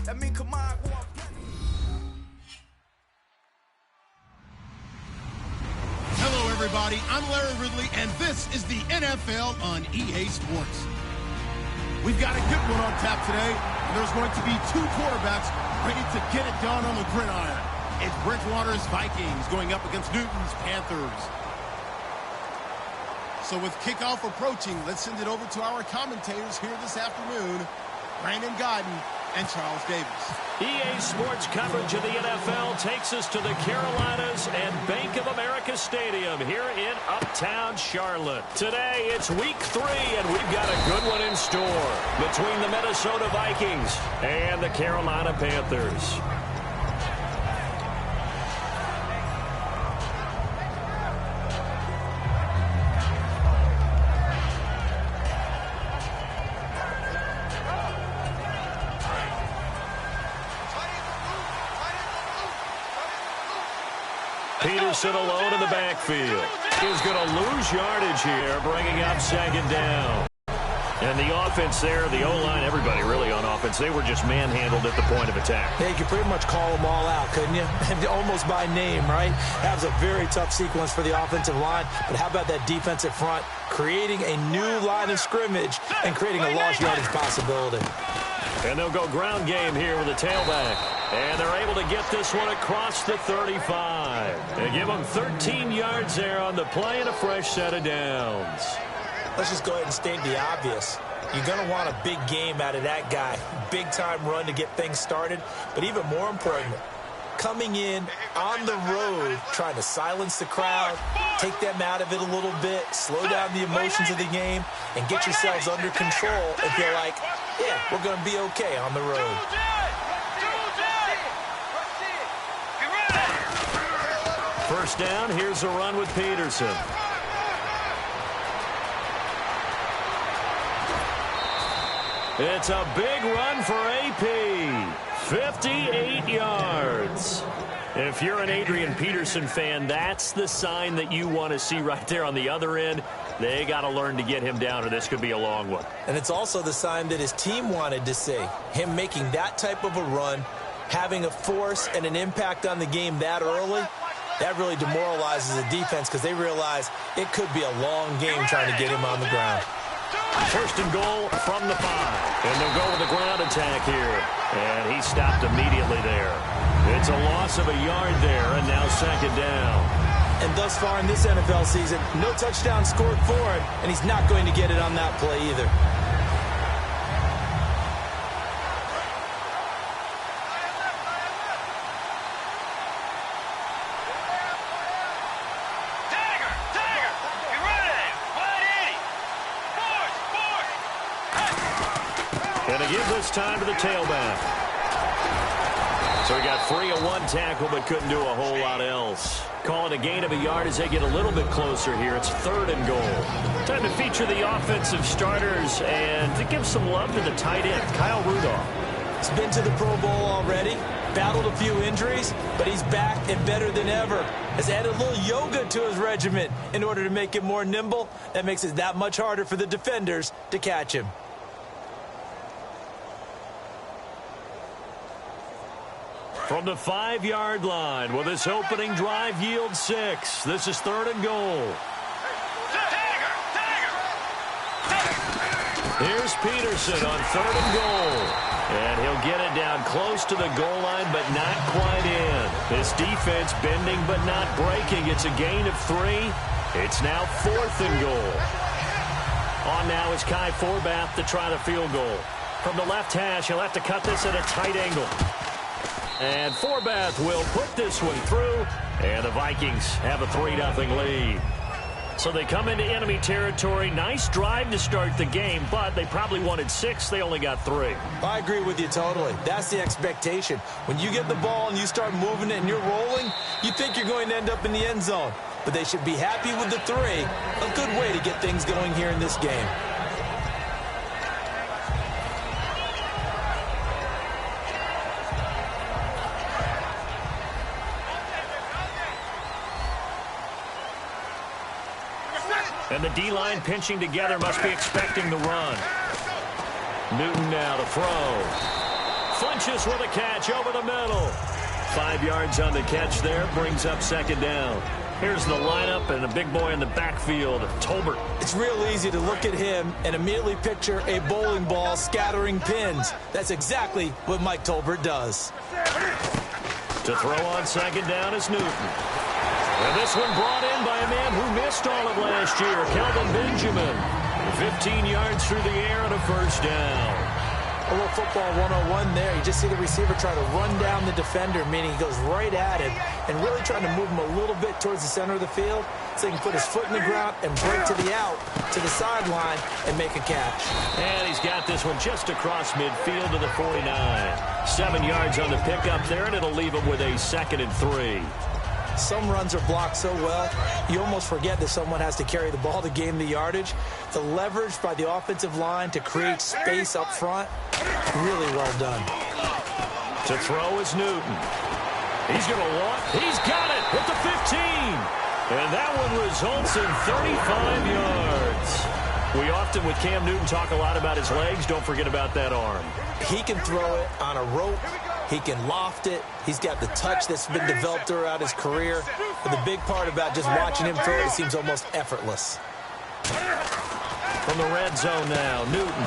That mean come on, go on. Hello, everybody. I'm Larry Ridley, and this is the NFL on EA Sports. We've got a good one on tap today, and there's going to be two quarterbacks ready to get it done on the gridiron. It's Bridgewater's Vikings going up against Newton's Panthers. So with kickoff approaching, let's send it over to our commentators here this afternoon, Brandon Godden and Charles Davis. EA Sports coverage of the NFL takes us to the Carolinas and Bank of America Stadium here in Uptown Charlotte. Today, it's week 3, and we've got a good one in store between the Minnesota Vikings and the Carolina Panthers. Peterson alone in the backfield. He's going to lose yardage here, bringing up second down. And the offense there, the O-line, everybody really on offense, they were just manhandled at the point of attack. Yeah, you could pretty much call them all out, couldn't you? Almost by name, right? That was a very tough sequence for the offensive line. But how about that defensive front creating a new line of scrimmage and creating a lost yardage possibility? And they'll go ground game here with a tailback. And they're able to get this one across the 35. They give them 13 yards there on the play and a fresh set of downs. Let's just go ahead and state the obvious. You're going to want a big game out of that guy. Big-time run to get things started. But even more important, coming in on the road, trying to silence the crowd, take them out of it a little bit, slow down the emotions of the game, and get yourselves under control and feel like, yeah, we're going to be okay on the road. First down, here's a run with Peterson. It's a big run for AP. 58 yards. If you're an Adrian Peterson fan, that's the sign that you want to see right there on the other end. They got to learn to get him down, or this could be a long one. And it's also the sign that his team wanted to see. Him making that type of a run, having a force and an impact on the game that early, that really demoralizes the defense because they realize it could be a long game trying to get him on the ground. First and goal from the 5. And they'll go with the ground attack here. And he stopped immediately there. It's a loss of a yard there, and now second down. And thus far in this NFL season, no touchdown scored for him, and he's not going to get it on that play either. Give this time to the tailback. So he got free of one tackle but couldn't do a whole lot else. Call it a gain of a yard as they get a little bit closer here. It's third and goal. Time to feature the offensive starters and to give some love to the tight end, Kyle Rudolph. He's been to the Pro Bowl already, battled a few injuries, but he's back and better than ever. Has added a little yoga to his regimen in order to make him more nimble. That makes it that much harder for the defenders to catch him. From the 5-yard line, will this opening drive yield 6? This is third and goal. Here's Peterson on third and goal. And he'll get it down close to the goal line, but not quite in. This defense bending but not breaking. It's a gain of 3. It's now fourth and goal. On now is Kai Forbath to try the field goal. From the left hash, he'll have to cut this at a tight angle. And Forbath will put this one through, and the Vikings have a 3-0 lead. So they come into enemy territory. Nice drive to start the game, but they probably wanted 6. They only got 3. I agree with you totally. That's the expectation. When you get the ball and you start moving it and you're rolling, you think you're going to end up in the end zone. But they should be happy with the 3. A good way to get things going here in this game. And the D-line pinching together must be expecting the run. Newton now to throw. Funchess with a catch over the middle. 5 yards on the catch there, brings up second down. Here's the lineup and a big boy in the backfield, Tolbert. It's real easy to look at him and immediately picture a bowling ball scattering pins. That's exactly what Mike Tolbert does. To throw on second down is Newton. And this one brought in by a man who missed all of last year, Kelvin Benjamin. 15 yards through the air and a first down. A little football 101 there. You just see the receiver try to run down the defender, meaning he goes right at him and really trying to move him a little bit towards the center of the field so he can put his foot in the ground and break to the out, to the sideline, and make a catch. And he's got this one just across midfield to the 49. 7 yards on the pickup there, and it'll leave him with a 2nd and 3. Some runs are blocked so well, you almost forget that someone has to carry the ball to gain the yardage. The leverage by the offensive line to create space up front, really well done. To throw is Newton. He's going to walk. He's got it at the 15. And that one results in 35 yards. We often, with Cam Newton, talk a lot about his legs. Don't forget about that arm. He can throw it on a rope. He can loft it. He's got the touch that's been developed throughout his career. But the big part about just watching him throw it, seems almost effortless. From the red zone now, Newton.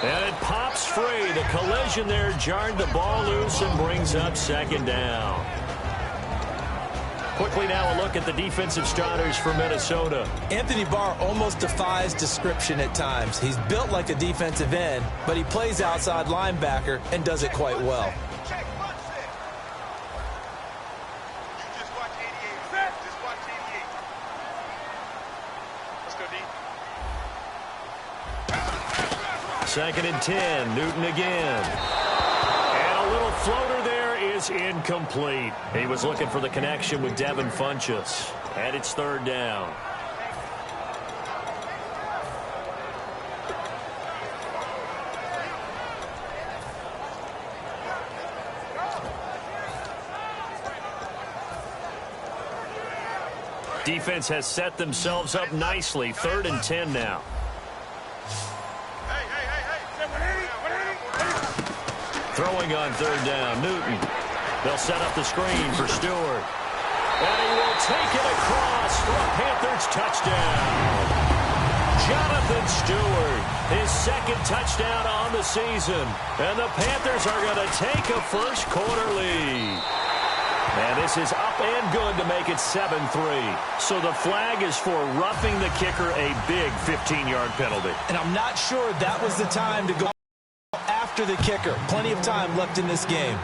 And it pops free. The collision there jarred the ball loose and brings up second down. Quickly now a look at the defensive starters for Minnesota. Anthony Barr almost defies description at times. He's built like a defensive end, but he plays outside linebacker and does it quite well. Second and 10, Newton again. And a little floater there is incomplete. He was looking for the connection with Devin Funchess. And it's third down. Defense has set themselves up nicely. 3rd and 10 now. Throwing on third down, Newton. They'll set up the screen for Stewart. And he will take it across for a Panthers touchdown. Jonathan Stewart, his 2nd touchdown on the season. And the Panthers are going to take a first quarter lead. And this is up and good to make it 7-3. So the flag is for roughing the kicker, a big 15-yard penalty. And I'm not sure that was the time to go after the kicker. Plenty of time left in this game.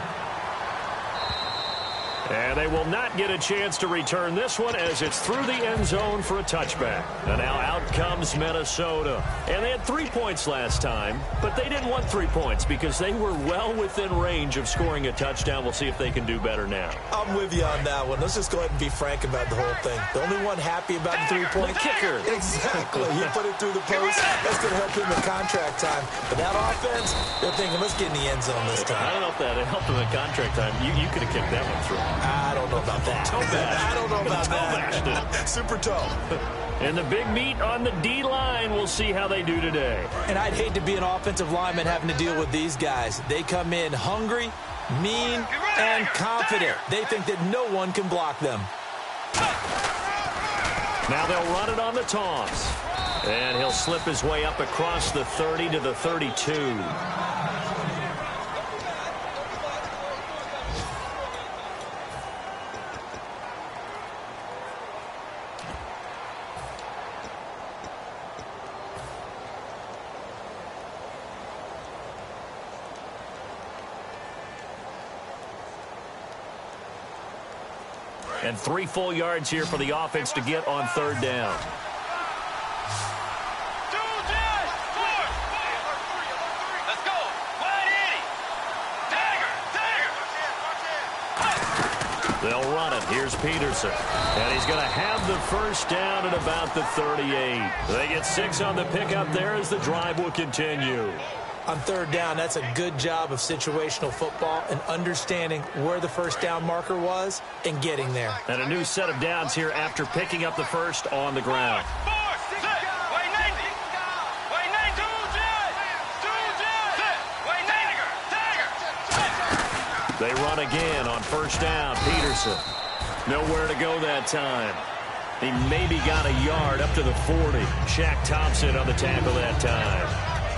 And they will not get a chance to return this one as it's through the end zone for a touchback. And now out comes Minnesota. And they had 3 points last time, but they didn't want 3 points because they were well within range of scoring a touchdown. We'll see if they can do better now. I'm with you on that one. Let's just go ahead and be frank about the whole thing. The only one happy about the 3-point kicker. Exactly. He put it through the post. That's going to help him in contract time. But that offense, they're thinking, let's get in the end zone this time. I don't know if that helped him in contract time. You could have kicked that one through. I don't know about that. I don't know about that. Super toe. And the big meat on the D-line, we'll see how they do today. And I'd hate to be an offensive lineman having to deal with these guys. They come in hungry, mean, and confident. They think that no one can block them. Now they'll run it on the toss. And he'll slip his way up across the 30 to the 32. And 3 full yards here for the offense to get on third down. Let's go. Wide Eddie. They'll run it. Here's Peterson. And he's going to have the first down at about the 38. They get 6 on the pickup there as the drive will continue. On third down, that's a good job of situational football and understanding where the first down marker was and getting there. And a new set of downs here after picking up the first on the ground. They run again on first down. Peterson. Nowhere to go that time. He maybe got a yard up to the 40. Shaq Thompson on the tackle that time.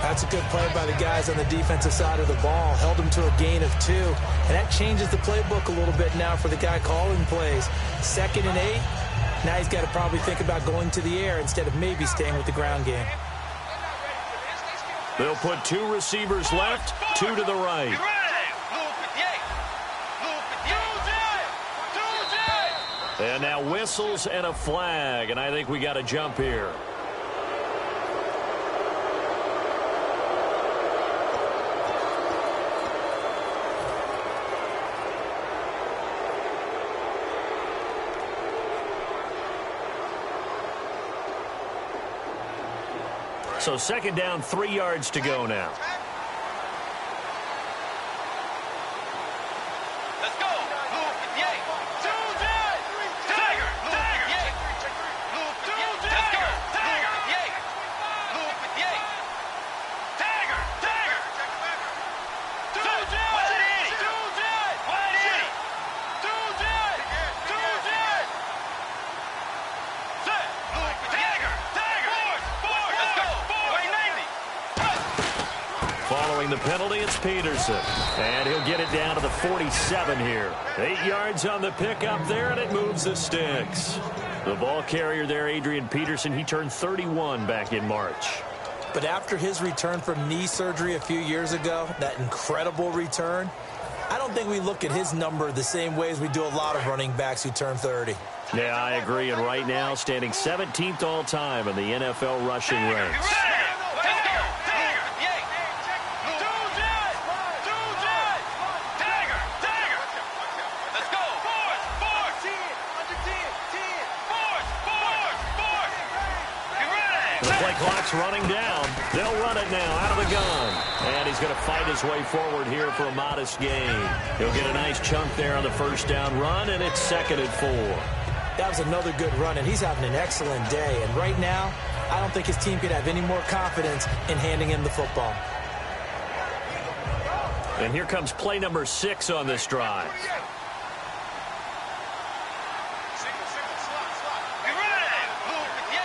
That's a good play by the guys on the defensive side of the ball. Held him to a gain of 2. And that changes the playbook a little bit now for the guy calling plays. 2nd and 8. Now he's got to probably think about going to the air instead of maybe staying with the ground game. They'll put 2 receivers left, 2 to the right. And now whistles and a flag, and I think we got a jump here. So 2nd down, 3 yards to go now. Let's go. Following the penalty, it's Peterson. And he'll get it down to the 47 here. 8 yards on the pickup there, and it moves the sticks. The ball carrier there, Adrian Peterson, he turned 31 back in March. But after his return from knee surgery a few years ago, that incredible return, I don't think we look at his number the same way as we do a lot of running backs who turn 30. Yeah, I agree. And right now, standing 17th all-time in the NFL rushing ranks. Clock's running down. They'll run it now out of the gun. And he's going to fight his way forward here for a modest gain. He'll get a nice chunk there on the first down run, and it's 2nd and 4. That was another good run, and he's having an excellent day. And right now, I don't think his team could have any more confidence in handing him the football. And here comes play number 6 on this drive.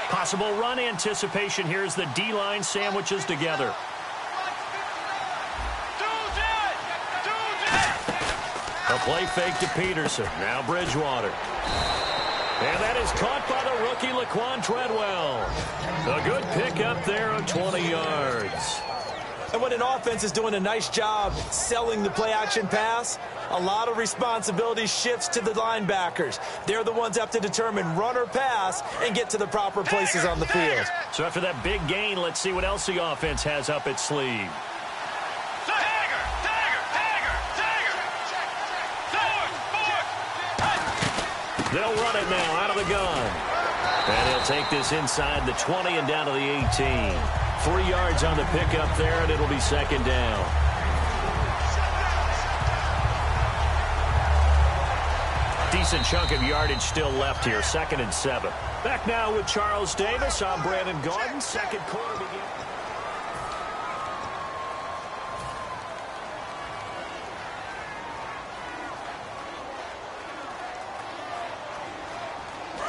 Possible run anticipation. Here's the D-line sandwiches together. A play fake to Peterson. Now Bridgewater. And that is caught by the rookie Laquan Treadwell. A good pickup there of 20 yards. And when an offense is doing a nice job selling the play-action pass, a lot of responsibility shifts to the linebackers. They're the ones that have to determine run or pass and get to the proper places on the field. So after that big gain, let's see what else the offense has up its sleeve. They'll run it now out of the gun. And he'll take this inside the 20 and down to the 18. 3 yards on the pickup there, and it'll be 2nd down. Decent chunk of yardage still left here. 2nd and 7. Back now with Charles Davis. I'm Brandon Gaudin. Second quarter begins.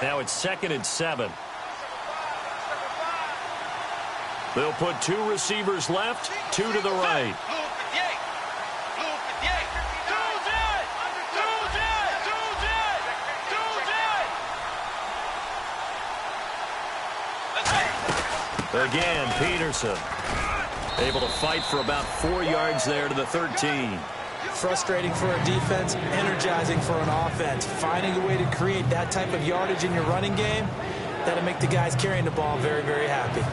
Now it's 2nd and 7. They'll put 2 receivers left, 2 to the right. Again, Peterson able to fight for about 4 yards there to the 13. Frustrating for a defense, energizing for an offense. Finding a way to create that type of yardage in your running game, that'll make the guys carrying the ball very, very happy.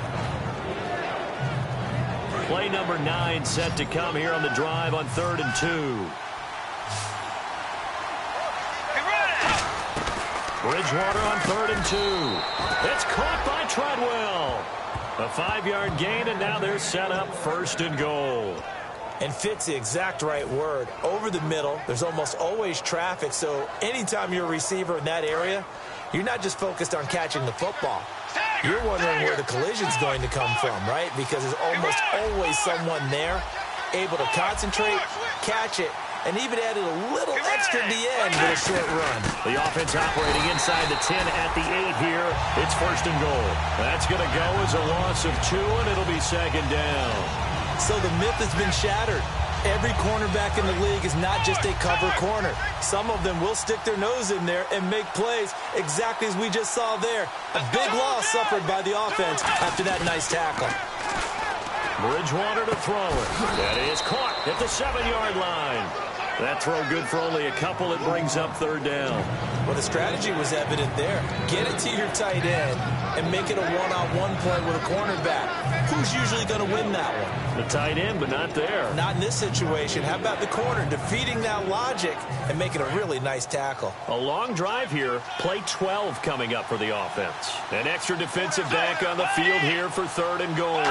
Play number 9 set to come here on the drive on 3rd and 2. Bridgewater on 3rd and 2. It's caught by Treadwell. A 5-yard gain, and now they're set up 1st and goal. And fit's the exact right word. Over the middle, there's almost always traffic, so anytime you're a receiver in that area, you're not just focused on catching the football. You're wondering where the collision's going to come from, right? Because there's almost always someone there able to concentrate, catch it, and even added a little extra at the end with a short run. The offense operating inside the 10 at the 8 here. It's 1st and goal. That's going to go as a loss of 2, and it'll be 2nd down. So the myth has been shattered. Every cornerback in the league is not just a cover corner. Some of them will stick their nose in there and make plays exactly as we just saw there. A big loss suffered by the offense after that nice tackle. Bridgewater to throw it. That is caught at the 7-yard line. That throw good for only a couple. It brings up 3rd down. Well, the strategy was evident there. Get it to your tight end and make it a one-on-one play with a cornerback. Who's usually going to win that one? The tight end, but not there. Not in this situation. How about the corner defeating that logic and making a really nice tackle? A long drive here. Play 12 coming up for the offense. An extra defensive back on the field here for 3rd and goal.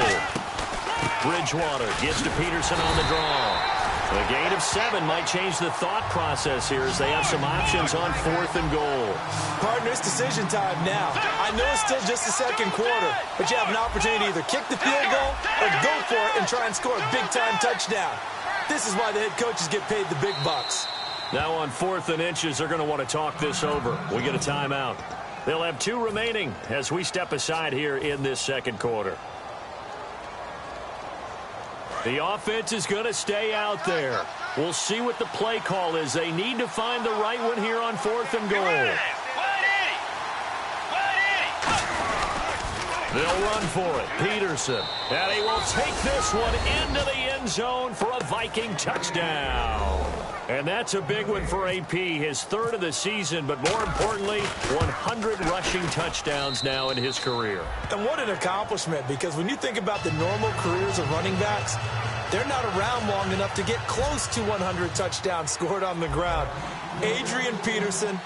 Bridgewater gets to Peterson on the draw. A gain of 7 might change the thought process here as they have some options on 4th and goal. Partner, it's decision time now. I know it's still just the 2nd quarter, but you have an opportunity to either kick the field goal or go for it and try and score a big-time touchdown. This is why the head coaches get paid the big bucks. Now on 4th and inches, they're going to want to talk this over. We get a timeout. They'll have 2 remaining as we step aside here in this 2nd quarter. The offense is going to stay out there. We'll see what the play call is. They need to find the right one here on 4th and goal. They'll run for it. Peterson. And he will take this one into the end zone for a Viking touchdown. And that's a big one for AP. His 3rd of the season, but more importantly, 100 rushing touchdowns now in his career. And what an accomplishment, because when you think about the normal careers of running backs, they're not around long enough to get close to 100 touchdowns scored on the ground. Adrian Peterson,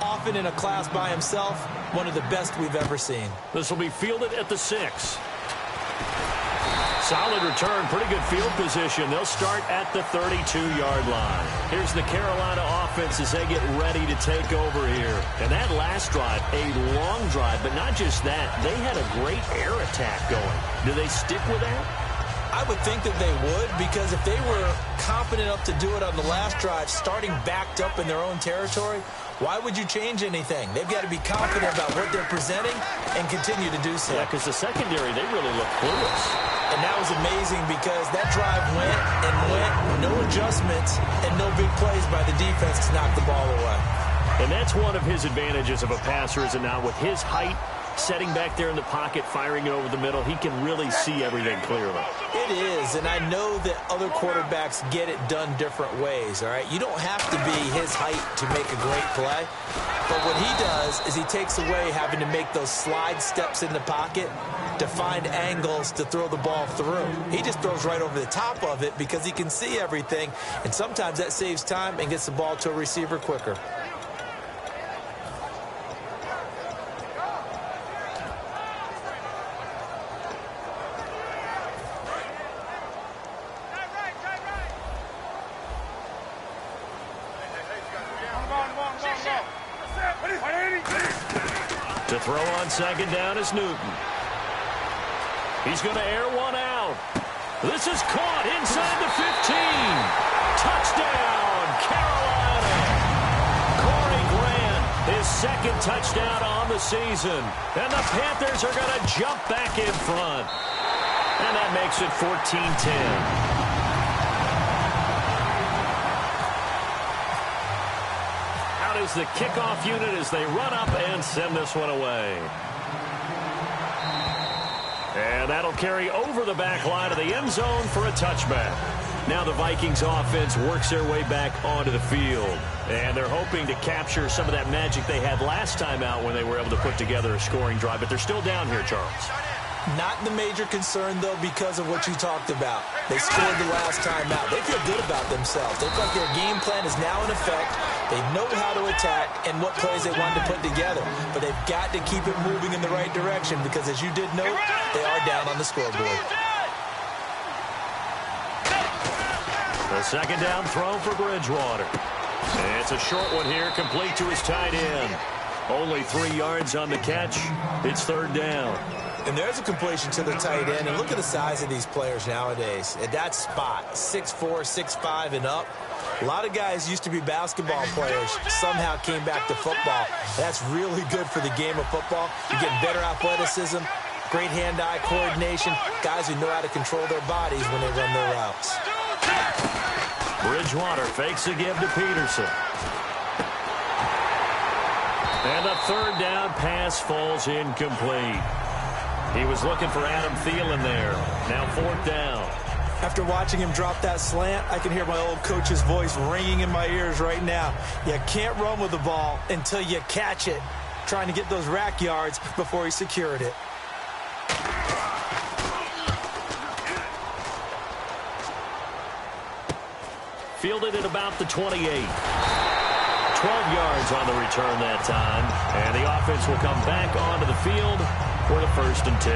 often in a class by himself, one of the best we've ever seen. This will be fielded at the 6. Solid return, pretty good field position. They'll start at the 32-yard line. Here's the Carolina offense as they get ready to take over here. And that last drive, a long drive, but not just that. They had a great air attack going. Do they stick with that? I would think that they would, because if they were confident enough to do it on the last drive, starting backed up in their own territory, why would you change anything? They've got to be confident about what they're presenting and continue to do so. Yeah, because the secondary, they really look clueless. And that was amazing because that drive went and went, no adjustments, and no big plays by the defense to knock the ball away. And that's one of his advantages of a passer, is it not? With his height, setting back there in the pocket, firing it over the middle, he can really see everything clearly. It is, and I know that other quarterbacks get it done different ways, all right? You don't have to be his height to make a great play, but what he does is he takes away having to make those slide steps in the pocket to find angles to throw the ball through. He just throws right over the top of it because he can see everything, and sometimes that saves time and gets the ball to a receiver quicker. To throw on 2nd down is Newton. He's going to air one out. This is caught inside the 15. Touchdown, Carolina. Corey Grant, his 2nd touchdown on the season. And the Panthers are going to jump back in front. And that makes it 14-10. Is the kickoff unit as they run up and send this one away. And that'll carry over the back line of the end zone for a touchback. Now the Vikings offense works their way back onto the field. And they're hoping to capture some of that magic they had last time out when they were able to put together a scoring drive. But they're still down here, Charles. Not the major concern, though, because of what you talked about. They scored the last time out. They feel good about themselves. They feel like their game plan is now in effect. They know how to attack and what plays they want to put together. But they've got to keep it moving in the right direction because, as you did note, they are down on the scoreboard. The 2nd down throw for Bridgewater. And it's a short one here, complete to his tight end. Only 3 yards on the catch. It's 3rd down. And there's a completion to the tight end. And look at the size of these players nowadays. At that spot, 6'4", 6'5", and up. A lot of guys used to be basketball players, somehow came back to football. That's really good for the game of football. You're getting better athleticism, great hand-eye coordination, guys who know how to control their bodies when they run their routes. Bridgewater fakes a give to Peterson. And a third down pass falls incomplete. He was looking for Adam Thielen there. Now fourth down. After watching him drop that slant, I can hear my old coach's voice ringing in my ears right now. You can't run with the ball until you catch it. Trying to get those rack yards before he secured it. Fielded at about the 28. 12 yards on the return that time. And the offense will come back onto the field for the 1st and 10.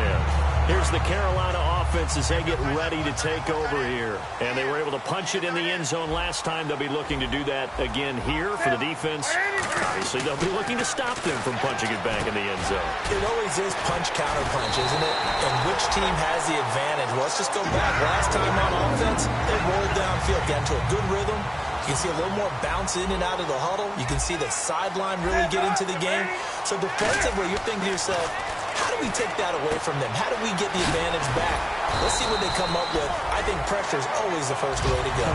Here's the Carolina offense as they get ready to take over here. And they were able to punch it in the end zone last time. They'll be looking to do that again here for the defense. Obviously, they'll be looking to stop them from punching it back in the end zone. It always is punch-counter-punch, isn't it? And which team has the advantage? Well, let's just go back. Last time on offense, they rolled downfield, got into a good rhythm. You can see a little more bounce in and out of the huddle. You can see the sideline really get into the game. So defensively, you're thinking to yourself, how do we take that away from them? How do we get the advantage back? Let's see what they come up with. I think pressure is always the first way to go.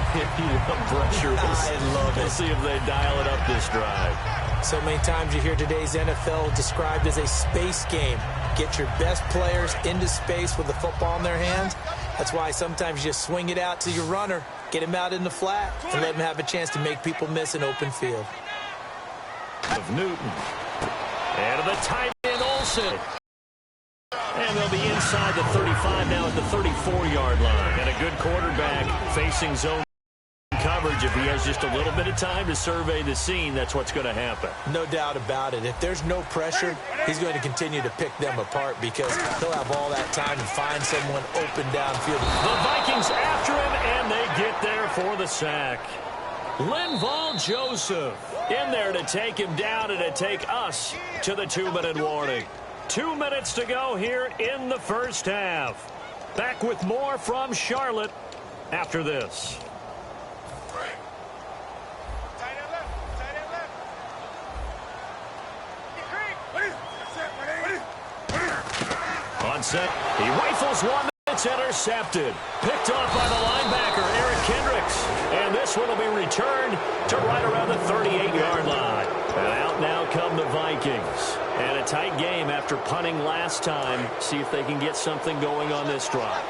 Pressure. I love it. We'll see if they dial it up this drive. So many times you hear today's NFL described as a space game. Get your best players into space with the football in their hands. That's why sometimes you just swing it out to your runner, get him out in the flat, and let him have a chance to make people miss an open field. Of Newton. And to the tight end, Olsen. And they'll be inside the 35 now at the 34-yard line. And a good quarterback facing zone coverage. If he has just a little bit of time to survey the scene, that's what's going to happen. No doubt about it. If there's no pressure, he's going to continue to pick them apart because he'll have all that time to find someone open downfield. The Vikings after him, and they get there for the sack. Linval Joseph in there to take him down and to take us to the 2-minute warning. 2 minutes to go here in the first half. Back with more from Charlotte after this. On set, he rifles one. It's intercepted. Picked off by the linebacker, Eric Kendricks. And this one will be returned to right around the 38-yard line. And out now come the Vikings. And a tight game after punting last time. See if they can get something going on this drive.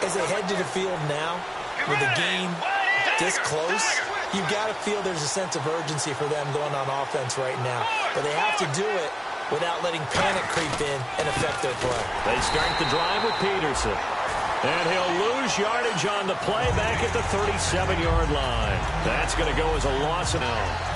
As they head to the field now, with the game this close, you've got to feel there's a sense of urgency for them going on offense right now. But they have to do it without letting panic creep in and affect their play. They start the drive with Peterson. And he'll lose yardage on the play back at the 37-yard line. That's going to go as a loss now.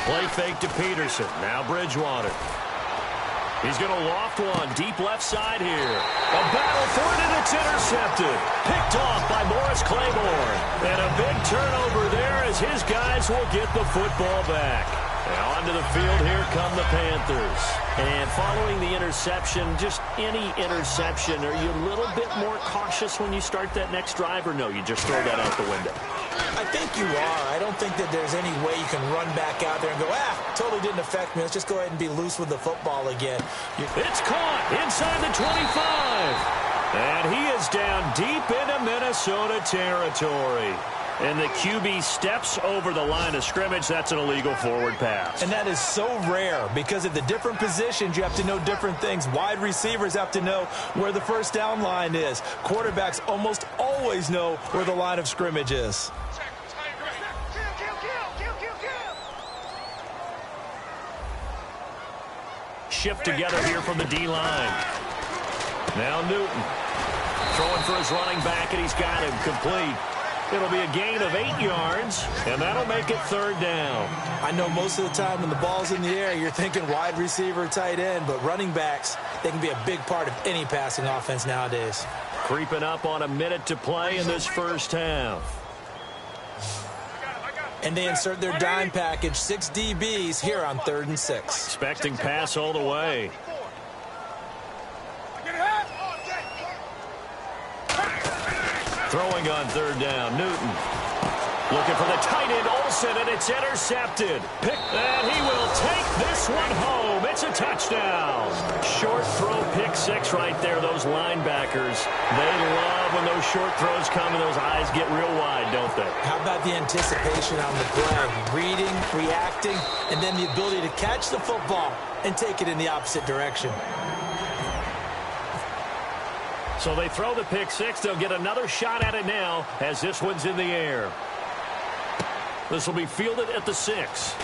Play fake to Peterson. Now Bridgewater. He's going to loft one deep left side here. A battle for it, and it's intercepted. Picked off by Morris Claiborne. And a big turnover there as his guys will get the football back. And onto the field, here come the Panthers. And following the interception, just any interception, are you a little bit more cautious when you start that next drive, or no, you just throw that out the window? I think you are. I don't think that there's any way you can run back out there and go, totally didn't affect me. Let's just go ahead and be loose with the football again. It's caught inside the 25. And he is down deep into Minnesota territory. And the QB steps over the line of scrimmage. That's an illegal forward pass. And that is so rare because at the different positions, you have to know different things. Wide receivers have to know where the first down line is. Quarterbacks almost always know where the line of scrimmage is. Shift together here from the D-line. Now Newton throwing for his running back, and he's got him complete. It'll be a gain of 8 yards, and that'll make it third down. I know most of the time when the ball's in the air, you're thinking wide receiver, tight end, but running backs, they can be a big part of any passing offense nowadays. Creeping up on a minute to play in this first half. And they insert their dime package, 6 DBs here on 3rd and 6. Expecting pass all the way. Throwing on 3rd down, Newton. Looking for the tight end, Olsen, and it's intercepted. And he will take this one home. It's a touchdown. Short throw, pick 6 right there. Those linebackers, they love when those short throws come and those eyes get real wide, don't they? How about the anticipation on the play? Reading, reacting, and then the ability to catch the football and take it in the opposite direction. So they throw the pick 6. They'll get another shot at it now as this one's in the air. This will be fielded at the 6.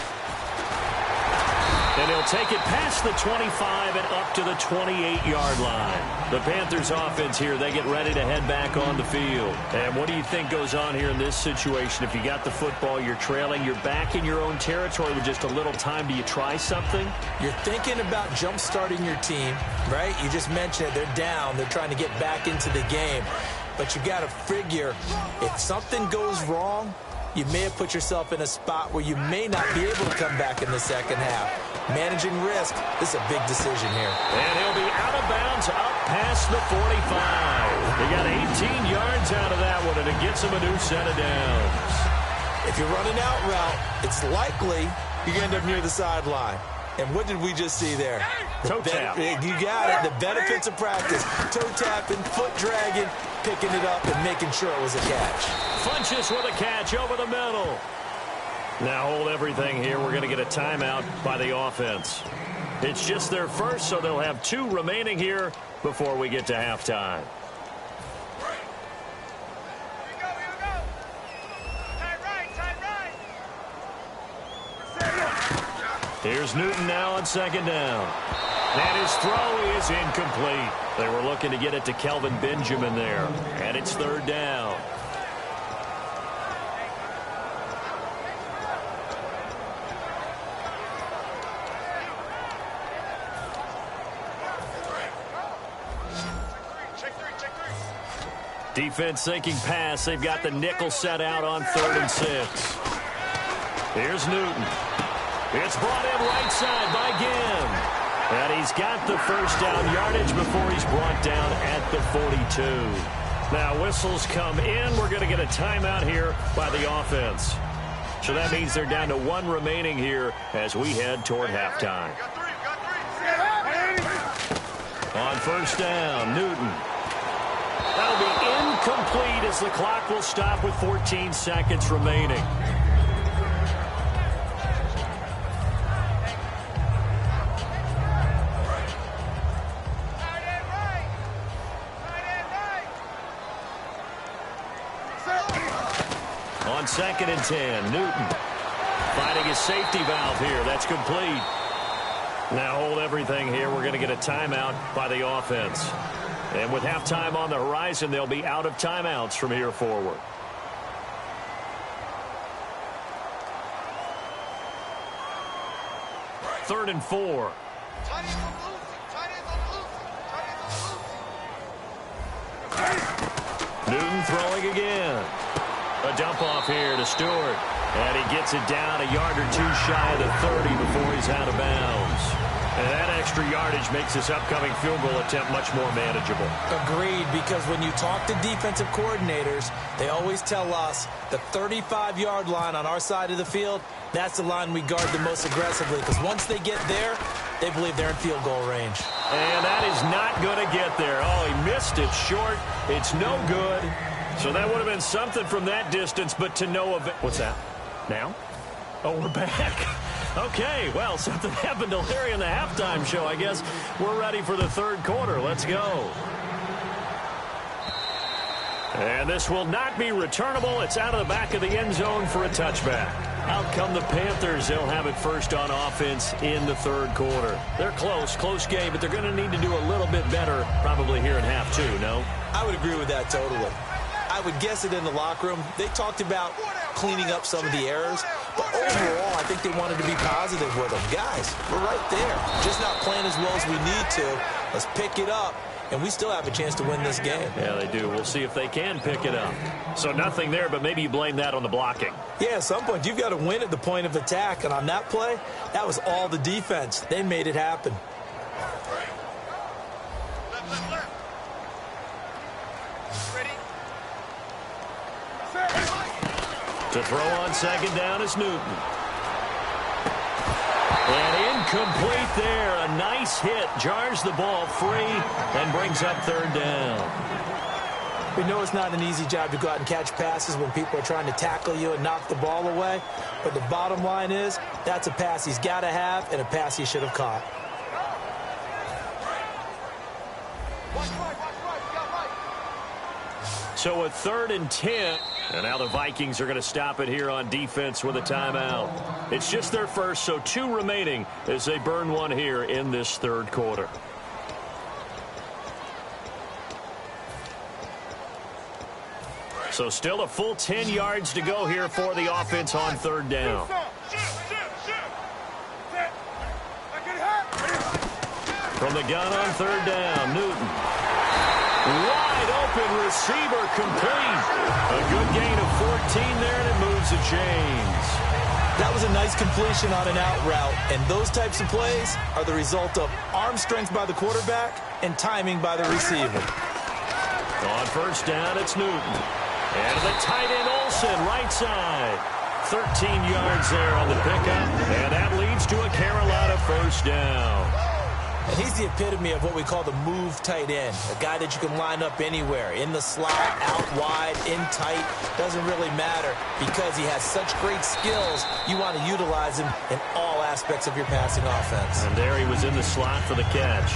And he'll take it past the 25 and up to the 28-yard line. The Panthers offense here, they get ready to head back on the field. And what do you think goes on here in this situation? If you got the football, you're trailing, you're back in your own territory with just a little time. Do you try something? You're thinking about jump-starting your team, right? You just mentioned it. They're down. They're trying to get back into the game. But you got to figure, if something goes wrong, you may have put yourself in a spot where you may not be able to come back in the second half. Managing risk, this is a big decision here. And he'll be out of bounds up past the 45. They got 18 yards out of that one, and it gets him a new set of downs. If you're running out route, it's likely you're going to end up near the sideline. And what did we just see there? Toe tap. You got it. The benefits of practice. Toe tapping, foot dragging, picking it up, and making sure it was a catch. Funches with a catch over the middle. Now hold everything here. We're going to get a timeout by the offense. It's just their first, so they'll have 2 remaining here before we get to halftime. Here's Newton now on 2nd down. And his throw is incomplete. They were looking to get it to Kelvin Benjamin there. And it's 3rd down. Defense sinking pass. They've got the nickel set out on 3rd and 6. Here's Newton. It's brought in right side by Ginn. And he's got the first down yardage before he's brought down at the 42. Now whistles come in. We're going to get a timeout here by the offense. So that means they're down to 1 remaining here as we head toward halftime. On 1st down, Newton. That'll be incomplete as the clock will stop with 14 seconds remaining. On 2nd and 10, Newton finding his safety valve here. That's complete. Now hold everything here. We're going to get a timeout by the offense. And with halftime on the horizon, they'll be out of timeouts from here forward. Third and 4. Newton throwing again. A dump off here to Stewart. And he gets it down a yard or 2 shy of the 30 before he's out of bounds. And that extra yardage makes this upcoming field goal attempt much more manageable. Agreed, because when you talk to defensive coordinators, they always tell us the 35-yard line on our side of the field, that's the line we guard the most aggressively, because once they get there, they believe they're in field goal range. And that is not going to get there. Oh, he missed it short. It's no good. So that would have been something from that distance, but to no avail. What's that? Now? Oh, we're back. Okay, well, something happened to Larry in the halftime show. I guess we're ready for the 3rd quarter. Let's go. And this will not be returnable. It's out of the back of the end zone for a touchback. Out come the Panthers. They'll have it first on offense in the 3rd quarter. They're close game, but they're going to need to do a little bit better probably here in half 2, no? I would agree with that totally. I would guess it in the locker room. They talked about cleaning up some of the errors, but overall, I think they wanted to be positive with them. Guys, we're right there. Just not playing as well as we need to. Let's pick it up and we still have a chance to win this game. Yeah, they do. We'll see if they can pick it up. So nothing there, but maybe you blame that on the blocking. Yeah, at some point, you've got to win at the point of attack, and on that play, that was all the defense. They made it happen. To throw on second down is Newton. And incomplete there. A nice hit. Jars the ball free and brings up third down. We know it's not an easy job to go out and catch passes when people are trying to tackle you and knock the ball away. But the bottom line is that's a pass he's got to have and a pass he should have caught. So a 3rd and 10. And now the Vikings are going to stop it here on defense with a timeout. It's just their first, so 2 remaining as they burn one here in this 3rd quarter. So still a full 10 yards to go here for the offense on 3rd down. From the gun on 3rd down, Newton. Wide open receiver complete. A good gain of 14 there, and it moves the chains. That was a nice completion on an out route, and those types of plays are the result of arm strength by the quarterback and timing by the receiver. On 1st down, it's Newton. And the tight end Olsen, right side. 13 yards there on the pickup, and that leads to a Carolina 1st down. And he's the epitome of what we call the move tight end, a guy that you can line up anywhere, in the slot, out wide, in tight, doesn't really matter because he has such great skills. You want to utilize him in all aspects of your passing offense. And there he was in the slot for the catch.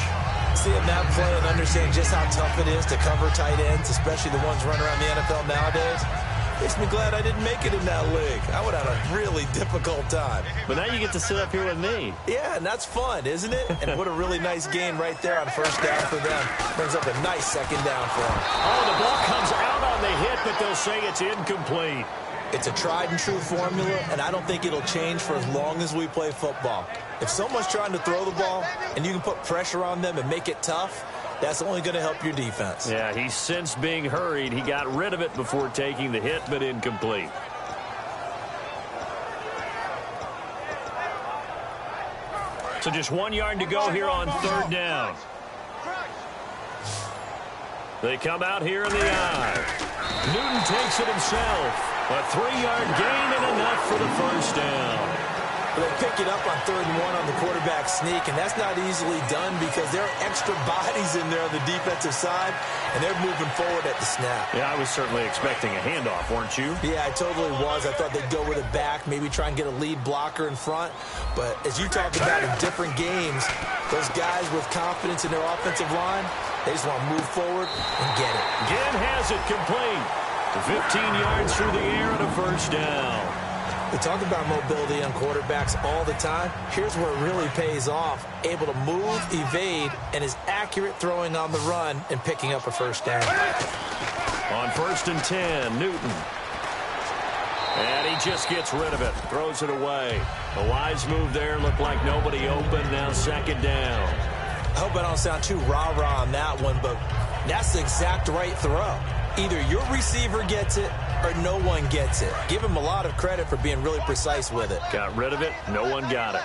Seeing that play and understand just how tough it is to cover tight ends, especially the ones running around the NFL nowadays, makes me glad I didn't make it in that league. I would have a really difficult time. But now you get to sit up here with me. Yeah, and that's fun, isn't it? And what a really nice gain right there on 1st down for them. Brings up a nice 2nd down for them. Oh, the ball comes out on the hit, but they'll say it's incomplete. It's a tried-and-true formula, and I don't think it'll change for as long as we play football. If someone's trying to throw the ball and you can put pressure on them and make it tough, that's only going to help your defense. Yeah, he's since being hurried. He got rid of it before taking the hit, but incomplete. So just 1 yard to go here on 3rd down. They come out here in the eye. Newton takes it himself. A 3-yard gain and enough for the 1st down. They pick it up on 3rd and 1 on the quarterback sneak, and that's not easily done because there are extra bodies in there on the defensive side, and they're moving forward at the snap. Yeah, I was certainly expecting a handoff, weren't you? Yeah, I totally was. I thought they'd go with it back, maybe try and get a lead blocker in front. But as you talked about in different games, those guys with confidence in their offensive line, they just want to move forward and get it. Ginn has it complete. 15 yards through the air and a 1st down. We talk about mobility on quarterbacks all the time. Here's where it really pays off. Able to move, evade, and is accurate throwing on the run and picking up a 1st down. On 1st and 10, Newton. And he just gets rid of it. Throws it away. A wise move there. Looked like nobody open. Now 2nd down. I hope I don't sound too rah-rah on that one, but that's the exact right throw. Either your receiver gets it or no one gets it. Give him a lot of credit for being really precise with it. Got rid of it. No one got it.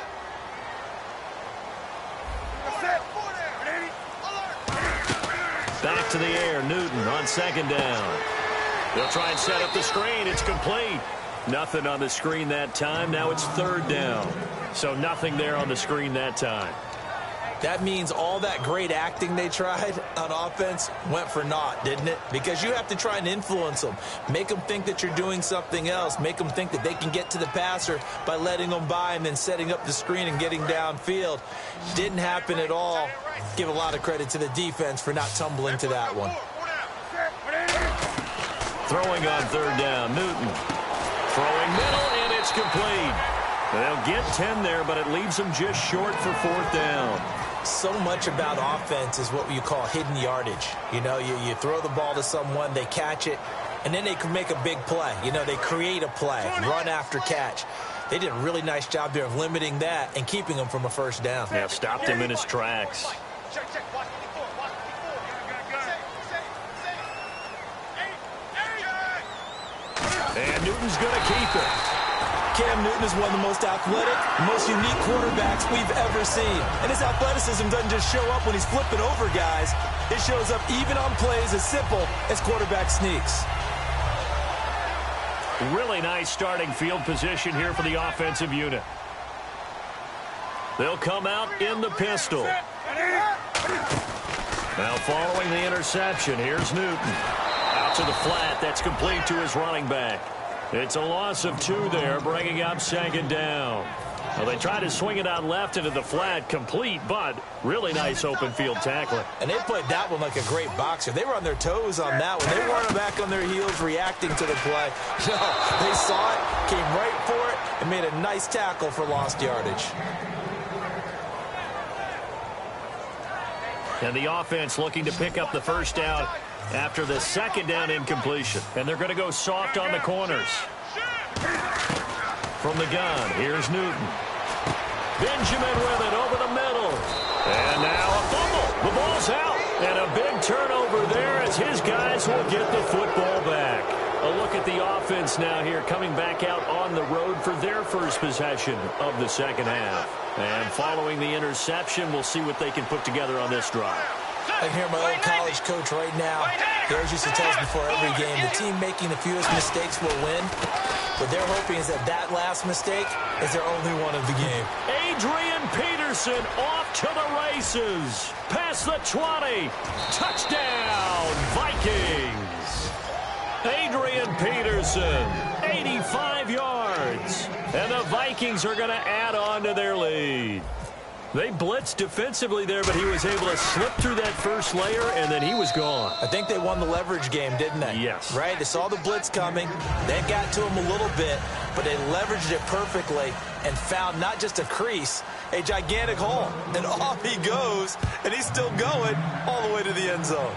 Back to the air. Newton on 2nd down. They'll try and set up the screen. It's complete. Nothing on the screen that time. Now it's 3rd down. So nothing there on the screen that time. That means all that great acting they tried on offense went for naught, didn't it? Because you have to try and influence them. Make them think that you're doing something else. Make them think that they can get to the passer by letting them by and then setting up the screen and getting downfield. Didn't happen at all. Give a lot of credit to the defense for not tumbling to that one. Throwing on 3rd down, Newton. Throwing middle, and it's complete. They'll get 10 there, but it leaves them just short for 4th down. So much about offense is what you call hidden yardage. You know, you throw the ball to someone, they catch it, and then they can make a big play. You know, they create a play, run after catch. They did a really nice job there of limiting that and keeping him from a 1st down. Yeah, stopped him in his tracks. And Newton's going to keep it. Cam Newton is one of the most athletic, most unique quarterbacks we've ever seen. And his athleticism doesn't just show up when he's flipping over guys. It shows up even on plays as simple as quarterback sneaks. Really nice starting field position here for the offensive unit. They'll come out in the pistol. Now following the interception, here's Newton. Out to the flat, that's complete to his running back. It's a loss of 2 there, bringing up second down. Well, they tried to swing it out left into the flat, complete, but really nice open field tackling. And they played that one like a great boxer. They were on their toes on that one. They weren't back on their heels reacting to the play. No, they saw it, came right for it, and made a nice tackle for lost yardage. And the offense looking to pick up the first down after the second down incompletion. And they're going to go soft on the corners. From the gun, here's Newton. Benjamin with it over the middle. And now a fumble. The ball's out. And a big turnover there as his guys will get the football back. A look at the offense now here, coming back out on the road for their first possession of the second half. And following the interception, we'll see what they can put together on this drive. I can hear my old college coach right now. He always used to tell us before every game, the team making the fewest mistakes will win. What they're hoping is that that last mistake is their only one of the game. Adrian Peterson off to the races. Past the 20. Touchdown, Vikings. Adrian Peterson, 85 yards. And the Vikings are going to add on to their lead. They blitzed defensively there, but he was able to slip through that first layer, and then he was gone. I think they won the leverage game, didn't they? Yes. Right? They saw the blitz coming. They got to him a little bit, but they leveraged it perfectly and found not just a crease, a gigantic hole. And off he goes, and he's still going all the way to the end zone.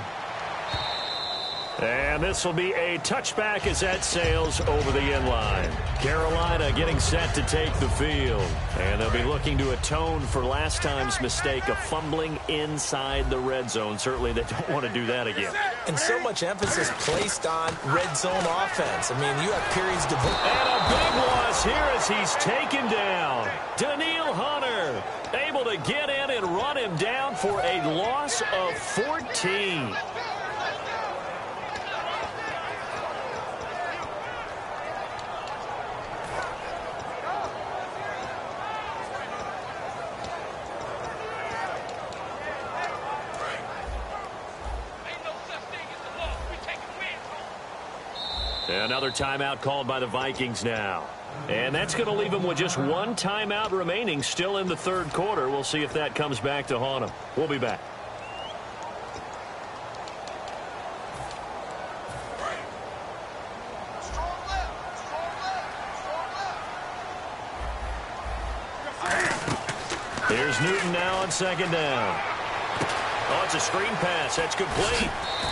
And this will be a touchback as that sails over the end line. Carolina getting set to take the field. And they'll be looking to atone for last time's mistake of fumbling inside the red zone. Certainly they don't want to do that again. And so much emphasis placed on red zone offense. I mean, you have periods to... And a big loss here as he's taken down. Daniil Hunter able to get in and run him down for a loss of 14. Another timeout called by the Vikings now. And that's going to leave them with just one timeout remaining still in the third quarter. We'll see if that comes back to haunt them. We'll be back. Here's Newton now on second down. Oh, it's a screen pass. That's complete.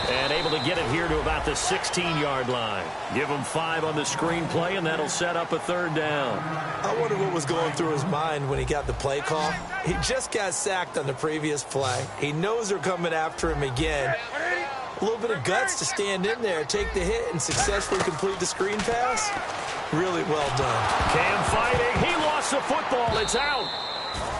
And able to get it here to about the 16-yard line. Give him 5 on the screen play, and that'll set up a third down. I wonder what was going through his mind when he got the play call. He just got sacked on the previous play. He knows they're coming after him again. A little bit of guts to stand in there, take the hit, and successfully complete the screen pass. Really well done. Cam fighting. He lost the football. It's out.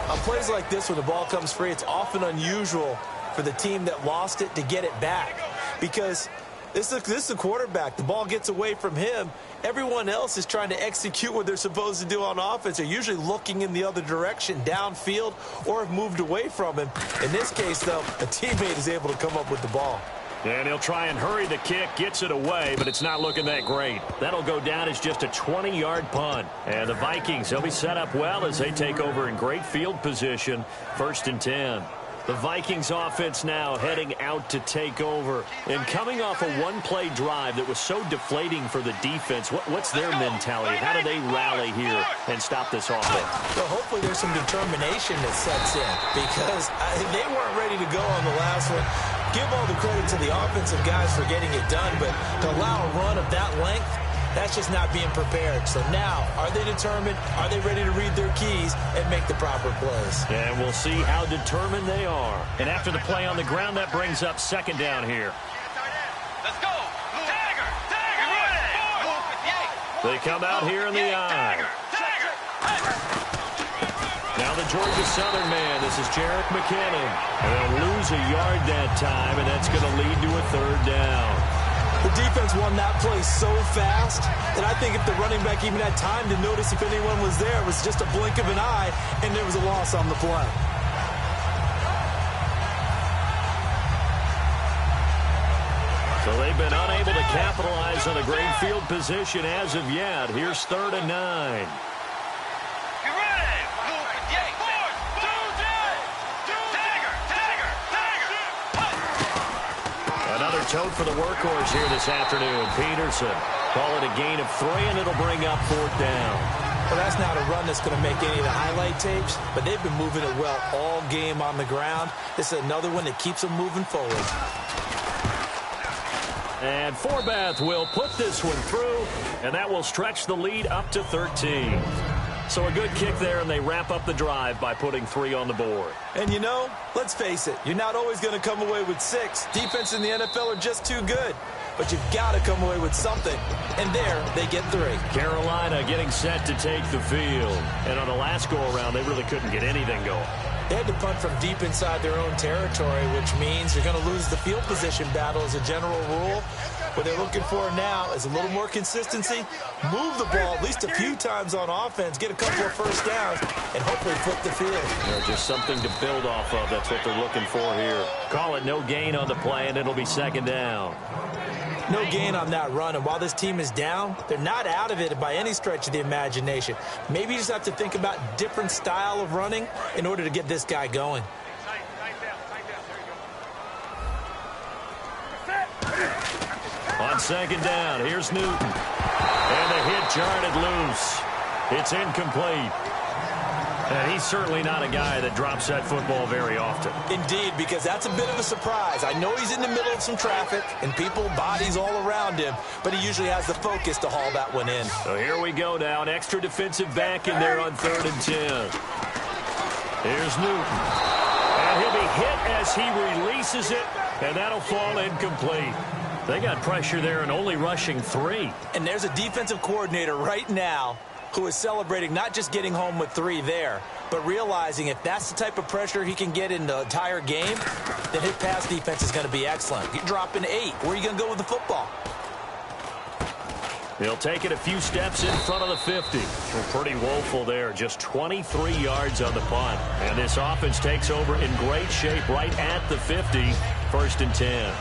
On plays like this, when the ball comes free, it's often unusual for the team that lost it to get it back. Because this is the quarterback. The ball gets away from him. Everyone else is trying to execute what they're supposed to do on offense. They're usually looking in the other direction, downfield, or have moved away from him. In this case, though, a teammate is able to come up with the ball. And he'll try and hurry the kick, gets it away, but it's not looking that great. That'll go down as just a 20-yard punt. And the Vikings, they'll be set up well as they take over in great field position, 1st and 10. The Vikings offense now heading out to take over. And coming off a one-play drive that was so deflating for the defense, what's their mentality? How do they rally here and stop this offense? Well, hopefully there's some determination that sets in because they weren't ready to go on the last one. Give all the credit to the offensive guys for getting it done, but to allow a run of that length, that's just not being prepared. So now, are they determined? Are they ready to read their keys and make the proper plays? And we'll see how determined they are. And after the play on the ground, that brings up second down here. Let's go. Tiger. Tiger. They come out here in the eye. Now the Georgia Southern man, this is Jerick McKinnon. And they'll lose a yard that time, and that's going to lead to a third down. The defense won that play so fast that I think if the running back even had time to notice if anyone was there, it was just a blink of an eye, and there was a loss on the play. So they've been unable to capitalize on a great field position as of yet. Here's 3rd and 9. Another tote for the workhorse here this afternoon. Peterson. Call it a gain of 3, and it'll bring up 4th down. Well, that's not a run that's going to make any of the highlight tapes, but they've been moving it well all game on the ground. This is another one that keeps them moving forward. And Forbath will put this one through, and that will stretch the lead up to 13. So a good kick there, and they wrap up the drive by putting 3 on the board. And you know, let's face it, you're not always going to come away with 6. Defense in the NFL are just too good. But you've got to come away with something. And there, they get 3. Carolina getting set to take the field. And on the last go-around, they really couldn't get anything going. They had to punt from deep inside their own territory, which means you're going to lose the field position battle as a general rule. What they're looking for now is a little more consistency, move the ball at least a few times on offense, get a couple of first downs, and hopefully flip the field. You know, just something to build off of. That's what they're looking for here. Call it no gain on the play, and it'll be 2nd down. No gain on that run, and while this team is down, they're not out of it by any stretch of the imagination. Maybe you just have to think about different style of running in order to get this guy going. On 2nd down, here's Newton. And the hit jarred it loose. It's incomplete. And he's certainly not a guy that drops that football very often. Indeed, because that's a bit of a surprise. I know he's in the middle of some traffic and people, bodies all around him, but he usually has the focus to haul that one in. So here we go now. An extra defensive back in there on 3rd and 10. Here's Newton. And he'll be hit as he releases it, and that'll fall incomplete. They got pressure there and only rushing 3. And there's a defensive coordinator right now who is celebrating not just getting home with 3 there, but realizing if that's the type of pressure he can get in the entire game, then his pass defense is going to be excellent. You're dropping 8. Where are you going to go with the football? He'll take it a few steps in front of the 50. Well, pretty woeful there. Just 23 yards on the punt. And this offense takes over in great shape right at the 50. 1st and 10.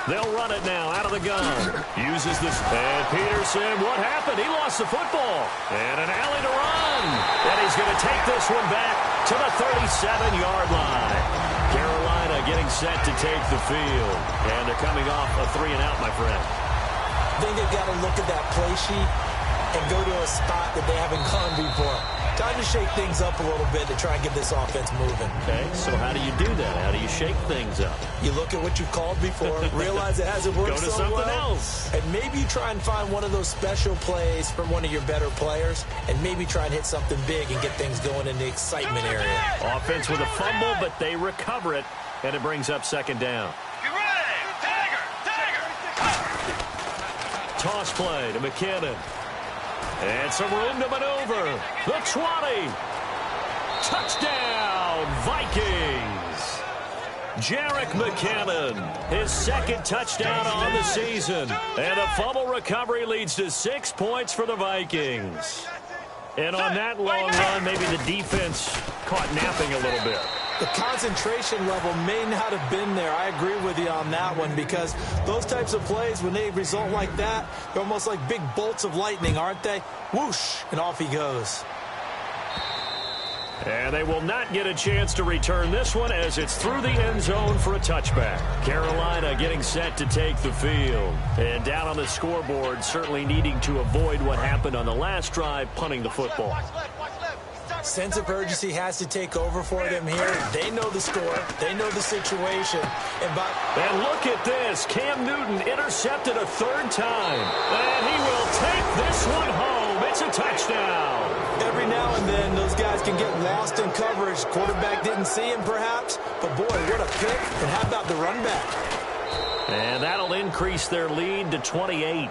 They'll run it now out of the gun. Uses this. And Peterson, what happened? He lost the football. And an alley to run. And he's going to take this one back to the 37-yard line. Carolina getting set to take the field. And they're coming off a 3-and-out, my friend. I think they've got to look at that play sheet and go to a spot that they haven't gone before. Time to shake things up a little bit to try and get this offense moving. Okay, so how do you do that? How do you shake things up? You look at what you've called before, realize it hasn't worked Go to so something well, else. and maybe you try and find one of those special plays from one of your better players, and maybe try and hit something big and get things going in the excitement area. Offense with a fumble, but they recover it, and it brings up 2nd down. Toss play to McKinnon. And some room to maneuver. The 20. Touchdown, Vikings. Jerick McKinnon, his 2nd touchdown on the season. And a fumble recovery leads to 6 points for the Vikings. And on that long run, maybe the defense caught napping a little bit. The concentration level may not have been there. I agree with you on that one, because those types of plays, when they result like that, they're almost like big bolts of lightning, aren't they? Whoosh, and off he goes. And they will not get a chance to return this one as it's through the end zone for a touchback. Carolina getting set to take the field. And down on the scoreboard, certainly needing to avoid what happened on the last drive, punting the football. Sense of urgency has to take over for them here. They know the score. They know the situation. And look at this. Cam Newton intercepted a third time. And he will take this one home. It's a touchdown. Every now and then, those guys can get lost in coverage. Quarterback didn't see him, perhaps. But, boy, what a pick. And how about the run back? And that'll increase their lead to 28.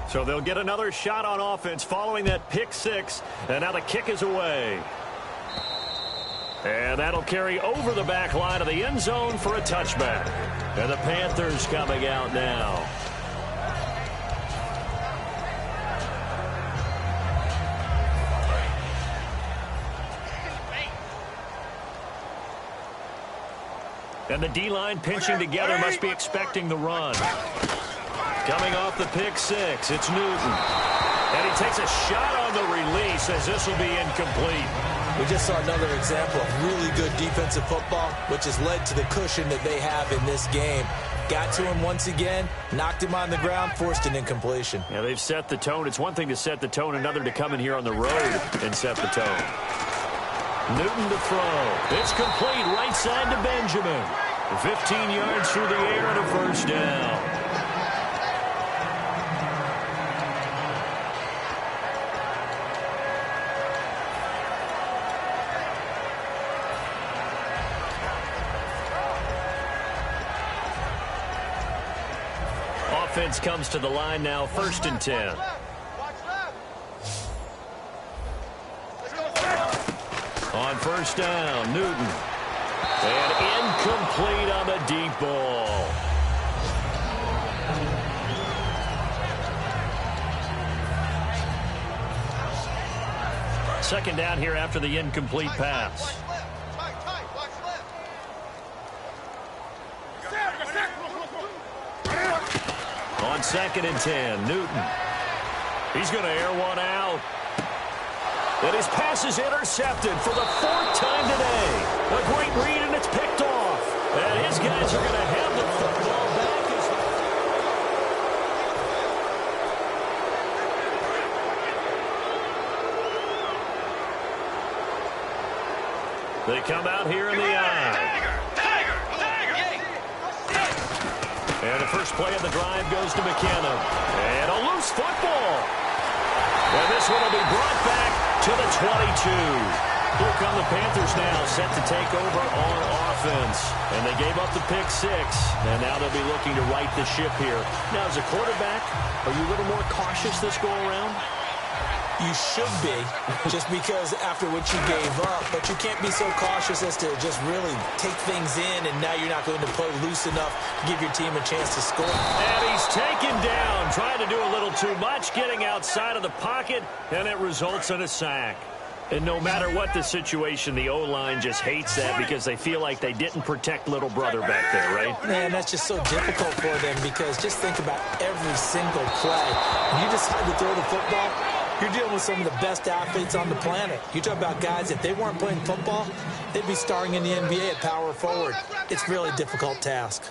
So they'll get another shot on offense following that pick six. And now the kick is away. And that'll carry over the back line of the end zone for a touchback. And the Panthers coming out now. And the D-line pinching together must be expecting the run. Coming off the pick six, it's Newton. And he takes a shot on the release as this will be incomplete. We just saw another example of really good defensive football, which has led to the cushion that they have in this game. Got to him once again, knocked him on the ground, forced an incompletion. Yeah, they've set the tone. It's one thing to set the tone, another to come in here on the road and set the tone. Newton to throw. It's complete right side to Benjamin. 15 yards through the air and a first down. Offense comes to the line now, 1st and 10. On first down, Newton. And incomplete on the deep ball. Second down here after the incomplete pass. On 2nd and 10, Newton. He's going to air one out. And his pass is intercepted for the 4th time today. A great read, and it's picked off. And his guys are going to have the football back. They come out here in the eye. And the first play of the drive goes to McKinnon. And a loose football. And this one will be brought back to the 22. Here come the Panthers now, set to take over on offense. And they gave up the pick six. And now they'll be looking to right the ship here. Now, as a quarterback, are you a little more cautious this go-around? You should be, just because after what you gave up. But you can't be so cautious as to just really take things in, and now you're not going to play loose enough to give your team a chance to score. And he's taken down, trying to do a little too much, getting outside of the pocket, and it results in a sack. And no matter what the situation, the O-line just hates that because they feel like they didn't protect little brother back there, right? Man, that's just so difficult for them because just think about every single play. When you decide to throw the football, you're dealing with some of the best athletes on the planet. You talk about guys, if they weren't playing football, they'd be starring in the NBA at power forward. It's a really difficult task.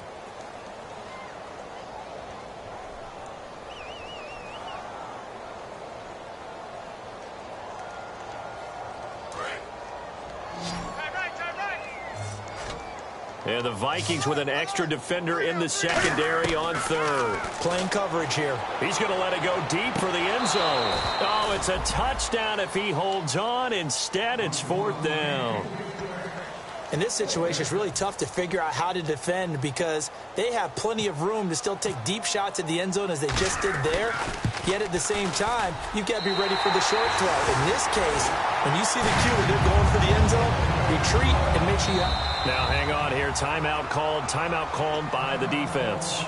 And the Vikings with an extra defender in the secondary on 3rd. Playing coverage here. He's going to let it go deep for the end zone. Oh, it's a touchdown if he holds on. Instead, it's 4th down. In this situation, it's really tough to figure out how to defend because they have plenty of room to still take deep shots at the end zone as they just did there. Yet at the same time, you've got to be ready for the short throw. In this case, when you see the cue and they're going for the end zone, retreat and make sure you have... Now, hang on here. Timeout called by the defense.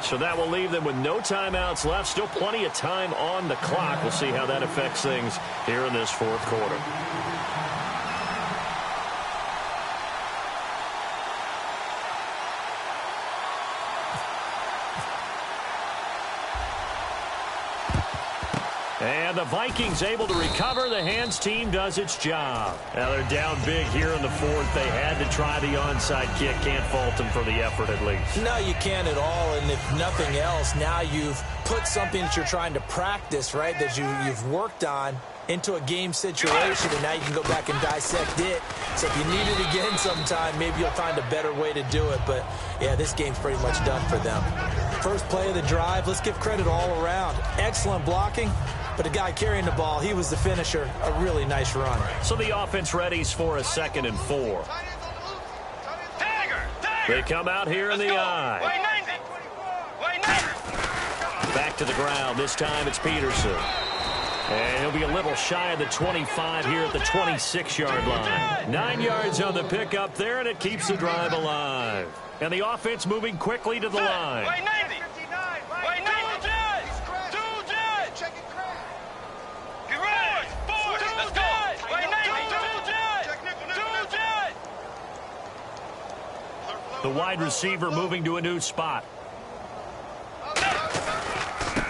So that will leave them with no timeouts left. Still plenty of time on the clock. We'll see how that affects things here in this 4th quarter. And And the Vikings able to recover. The hands team does its job. Now they're down big here in the fourth. They had to try the onside kick. Can't fault them for the effort at least. No, you can't at all. And if nothing else, now you've put something that you're trying to practice, right, that you've worked on into a game situation, and now you can go back and dissect it. So if you need it again sometime, maybe you'll find a better way to do it. But, yeah, this game's pretty much done for them. First play of the drive, let's give credit all around. Excellent blocking, but the guy carrying the ball, he was the finisher. A really nice run. So the offense readies for a 2nd and 4. They come out here in the I. Back to the ground. This time it's Peterson. And he'll be a little shy of the 25 here at the 26-yard line. 9 yards on the pickup there, and it keeps the drive alive. And the offense moving quickly to the line. The wide receiver moving to a new spot.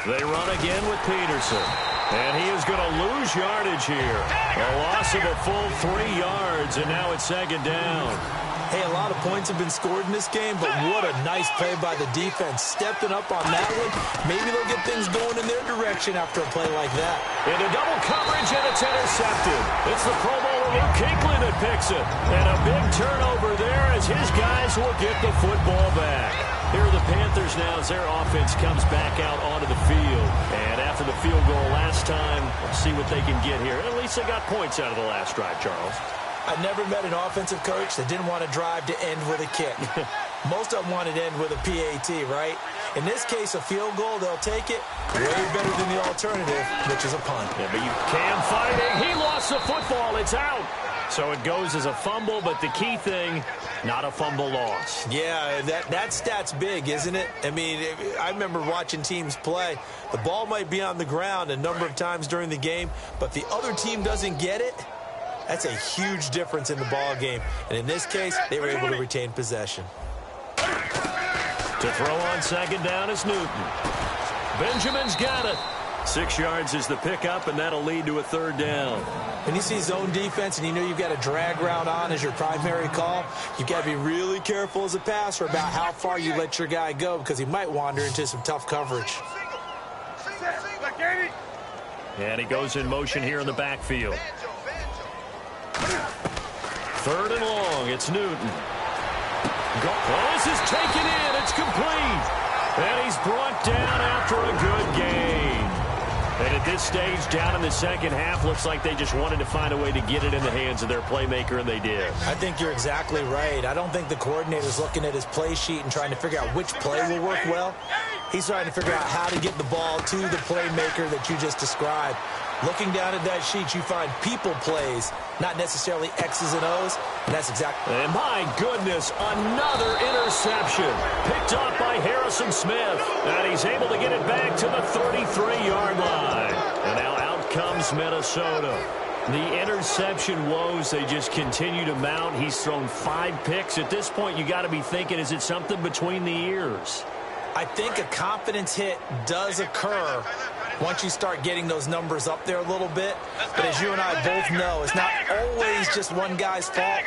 They run again with Peterson. And he is going to lose yardage here. A loss of a full 3 yards, and now it's 2nd down. Hey, a lot of points have been scored in this game, but what a nice play by the defense. Stepping up on that one, maybe they'll get things going in their direction after a play like that. Into double coverage, and it's intercepted. It's the Pro Bowler Luke Kuechly that picks it. And a big turnover there as his guys will get the football back. Here are the Panthers now as their offense comes back out onto the field. And after the field goal last time, we'll see what they can get here. At least they got points out of the last drive, Charles. I never met an offensive coach that didn't want to drive to end with a kick. Most of them wanted to end with a PAT, right? In this case, a field goal, they'll take it. Way better than the alternative, which is a punt. Yeah, but you Cam fighting. He lost the football. It's out. So it goes as a fumble, but the key thing, not a fumble loss. Yeah, that stat's big, isn't it? I mean, I remember watching teams play. The ball might be on the ground a number of times during the game, but the other team doesn't get it. That's a huge difference in the ball game. And in this case, they were able to retain possession. To throw on 2nd down is Newton. Benjamin's got it. 6 yards is the pickup, and that'll lead to a 3rd down. When you see zone defense and you know you've got a drag route on as your primary call, you've got to be really careful as a passer about how far you let your guy go because he might wander into some tough coverage. And he goes in motion here in the backfield. 3rd and long. It's Newton. Oh, this is taken in. It's complete. And he's brought down after a good game. And at this stage, down in the second half, looks like they just wanted to find a way to get it in the hands of their playmaker, and they did. I think you're exactly right. I don't think the coordinator's looking at his play sheet and trying to figure out which play will work well. He's trying to figure out how to get the ball to the playmaker that you just described. Looking down at that sheet, you find people plays, not necessarily X's and O's, and that's exactly. And my goodness, another interception. Picked off by Harrison Smith, and he's able to get it back to the 33-yard line. And now out comes Minnesota. The interception woes, they just continue to mount. He's thrown 5 picks. At this point, you got to be thinking, is it something between the ears? I think a confidence hit does occur once you start getting those numbers up there a little bit. But as you and I both know, it's not always just one guy's fault.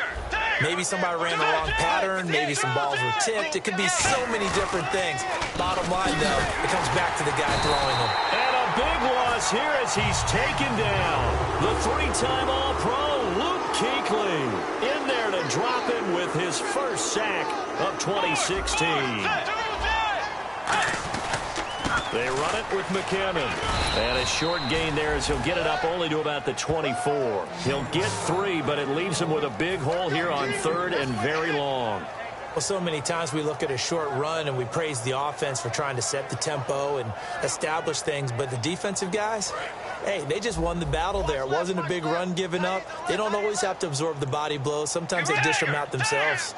Maybe somebody ran the wrong pattern. Maybe some balls were tipped. It could be so many different things. Bottom line, though, it comes back to the guy throwing them. And a big loss here as he's taken down. The 3-time All-Pro, Luke Kuechly, in there to drop him with his first sack of 2016. They run it with McKinnon. And a short gain there as he'll get it up only to about the 24. He'll get 3, but it leaves him with a big hole here on 3rd and very long. Well, so many times we look at a short run and we praise the offense for trying to set the tempo and establish things. But the defensive guys, hey, they just won the battle there. It wasn't a big run given up. They don't always have to absorb the body blows. Sometimes they dish them out themselves.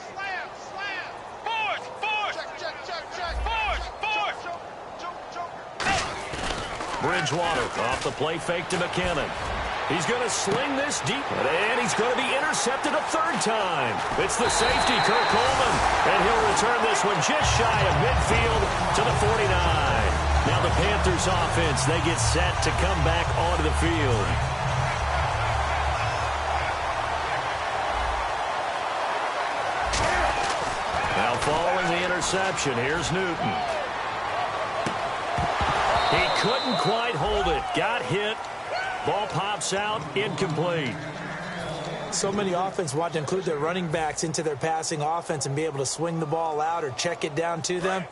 Bridgewater off the play fake to McKinnon. He's going to sling this deep, and he's going to be intercepted a 3rd time. It's the safety, Kirk Coleman, and he'll return this one just shy of midfield to the 49. Now the Panthers offense, they get set to come back onto the field. Now following the interception, here's Newton. He couldn't quite hold it. Got hit. Ball pops out, incomplete. So many offenses want to include their running backs into their passing offense and be able to swing the ball out or check it down to them.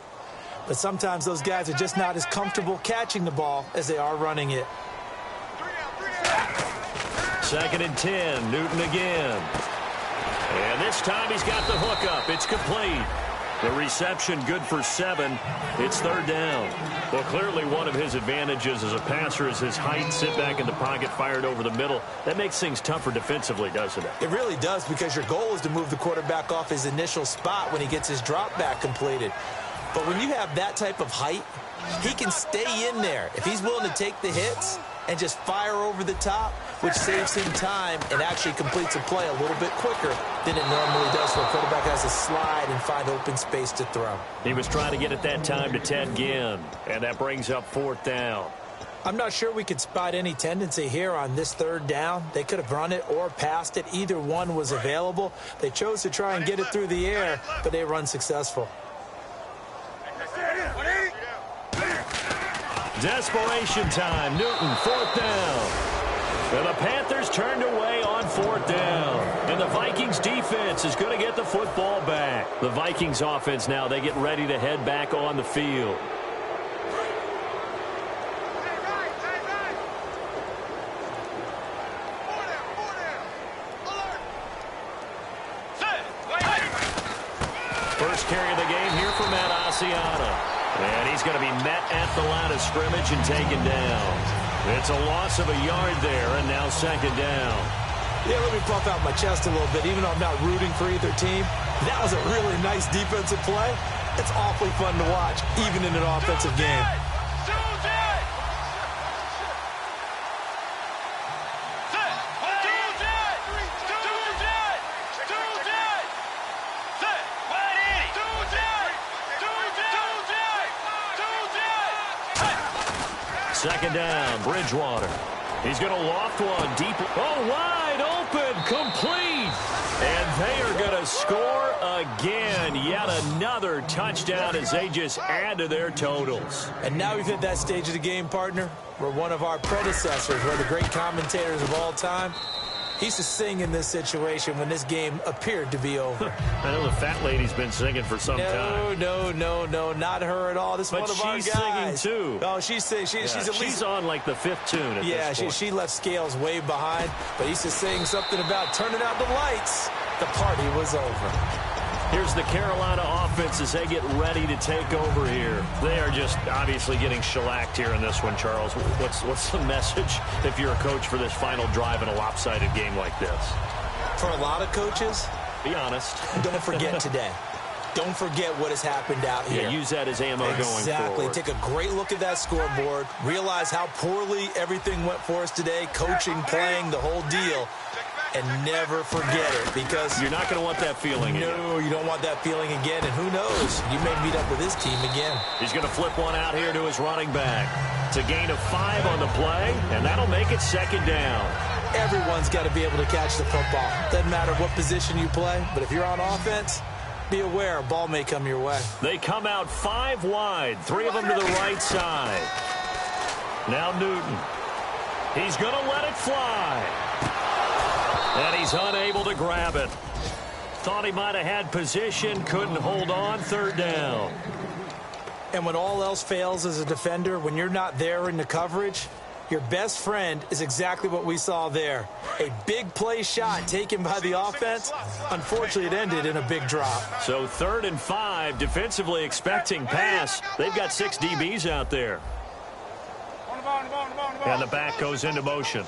But sometimes those guys are just not as comfortable catching the ball as they are running it. 2nd and 10, Newton again. And this time he's got the hook up. It's complete. The reception good for 7. It's 3rd down. Well, clearly one of his advantages as a passer is his height. Sit back in the pocket, fired over the middle. That makes things tougher defensively, doesn't it? It really does, because your goal is to move the quarterback off his initial spot when he gets his drop back completed. But when you have that type of height, he can stay in there if he's willing to take the hits and just fire over the top, which saves him time and actually completes a play a little bit quicker than it normally does, so a quarterback has to slide and find open space to throw. He was trying to get it that time to Ted Ginn, and that brings up 4th down. I'm not sure we could spot any tendency here on this 3rd down. They could have run it or passed it. Either one was available. They chose to try and get it through the air, but they were unsuccessful. Desperation time. Newton, 4th down. And the Panthers turned away on 4th down. And the Vikings defense is going to get the football back. The Vikings offense now, they get ready to head back on the field. First carry of the game here for Matt Asiata. And he's going to be met at the line of scrimmage and taken down. It's a loss of a yard there, and now 2nd down. Yeah, let me puff out my chest a little bit. Even though I'm not rooting for either team, that was a really nice defensive play. It's awfully fun to watch, even in an offensive game. Second down, Bridgewater. He's going to loft one deep. Oh, wide open, complete. And they are going to score again. Yet another touchdown as they just add to their totals. And now we've hit that stage of the game, partner, where one of our predecessors, one of the great commentators of all time, he used to sing in this situation when this game appeared to be over. I know the fat lady's been singing for some time. No, not her at all. This is one of our guys. But she's singing, too. Oh, she's singing. She's on, like, the 5th tune at this point. She left Scales way behind, but he used to sing something about turning out the lights. The party was over. Here's the Carolina offense as they get ready to take over here. They are just obviously getting shellacked here in this one, Charles. What's the message if you're a coach for this final drive in a lopsided game like this? For a lot of coaches, be honest. Don't forget today. Don't forget what has happened out here. Yeah, use that as ammo going forward. Exactly. Take a great look at that scoreboard. Realize how poorly everything went for us today. Coaching, playing, the whole deal. And never forget it, because you're not going to want that feeling again. No, you don't want that feeling again. And who knows? You may meet up with this team again. He's going to flip one out here to his running back. It's a gain of 5 on the play, and that'll make it 2nd down. Everyone's got to be able to catch the football. Doesn't matter what position you play, but if you're on offense, be aware a ball may come your way. They come out 5 wide, 3 of them to the right side. Now Newton. He's going to let it fly. And he's unable to grab it. Thought he might have had position, couldn't hold on, 3rd down. And when all else fails as a defender, when you're not there in the coverage, your best friend is exactly what we saw there. A big play shot taken by the offense. Unfortunately, it ended in a big drop. So 3rd and 5, defensively expecting pass. They've got 6 DBs out there. And the back goes into motion.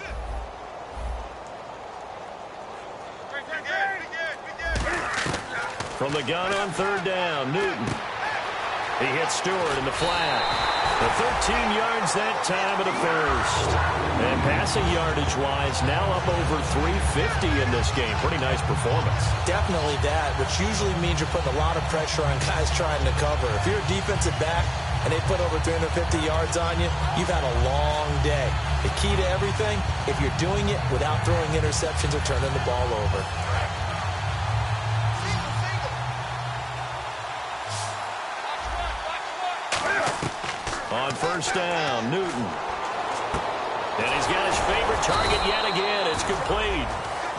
From the gun on 3rd down, Newton. He hits Stewart in the flat. The 13 yards that time of the first. And passing yardage-wise, now up over 350 in this game. Pretty nice performance. Definitely that, which usually means you're putting a lot of pressure on guys trying to cover. If you're a defensive back, and they put over 350 yards on you, you've had a long day. The key to everything, if you're doing it without throwing interceptions or turning the ball over. On first down, Newton. And he's got his favorite target yet again. It's complete.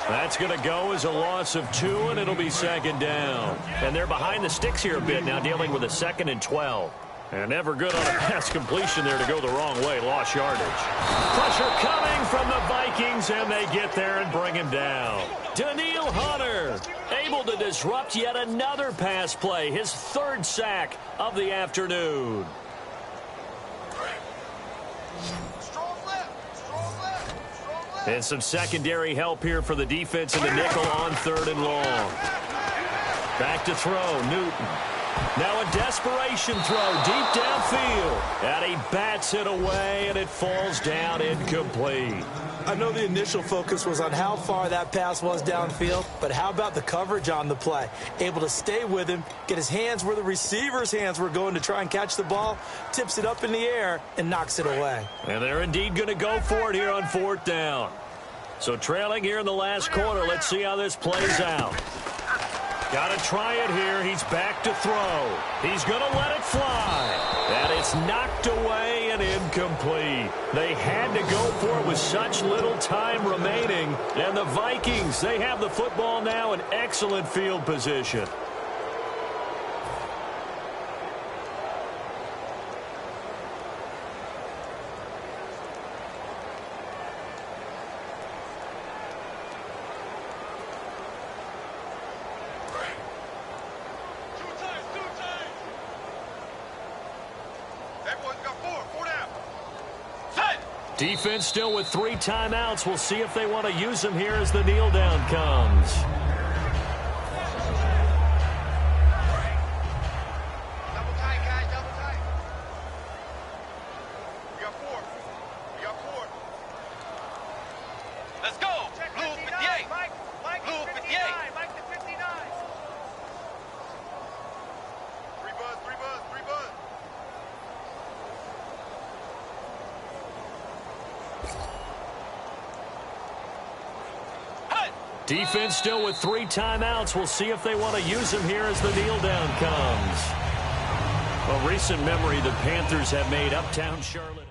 That's going to go as a loss of 2, and it'll be second down. And they're behind the sticks here a bit now, dealing with a 2nd and 12. And never good on a pass completion there to go the wrong way. Lost yardage. Pressure coming from the Vikings, and they get there and bring him down. Daniil Hunter able to disrupt yet another pass play. His 3rd sack of the afternoon. And some secondary help here for the defense in the nickel on 3rd and long. Back to throw, Newton. Now a desperation throw deep downfield. And he bats it away, and it falls down incomplete. I know the initial focus was on how far that pass was downfield, but how about the coverage on the play? Able to stay with him, get his hands where the receiver's hands were going to try and catch the ball, tips it up in the air, and knocks it away. And they're indeed going to go for it here on 4th down. So trailing here in the last quarter, let's see how this plays out. Got to try it here. He's back to throw. He's going to let it fly. And it's knocked away and incomplete. They had to go for it with such little time remaining. And the Vikings, they have the football now in excellent field position. Defense still with 3 timeouts. We'll see if they want to use them here as the kneel down comes. Double tight, guys, double tight. We got 4. We got 4. Let's go. Blue 58. Blue 58. Mike the 59. 3 buzz, 3 buzz, 3 buzz. Defense still with 3 timeouts. We'll see if they want to use them here as the kneel down comes. A recent memory, the Panthers have made Uptown Charlotte.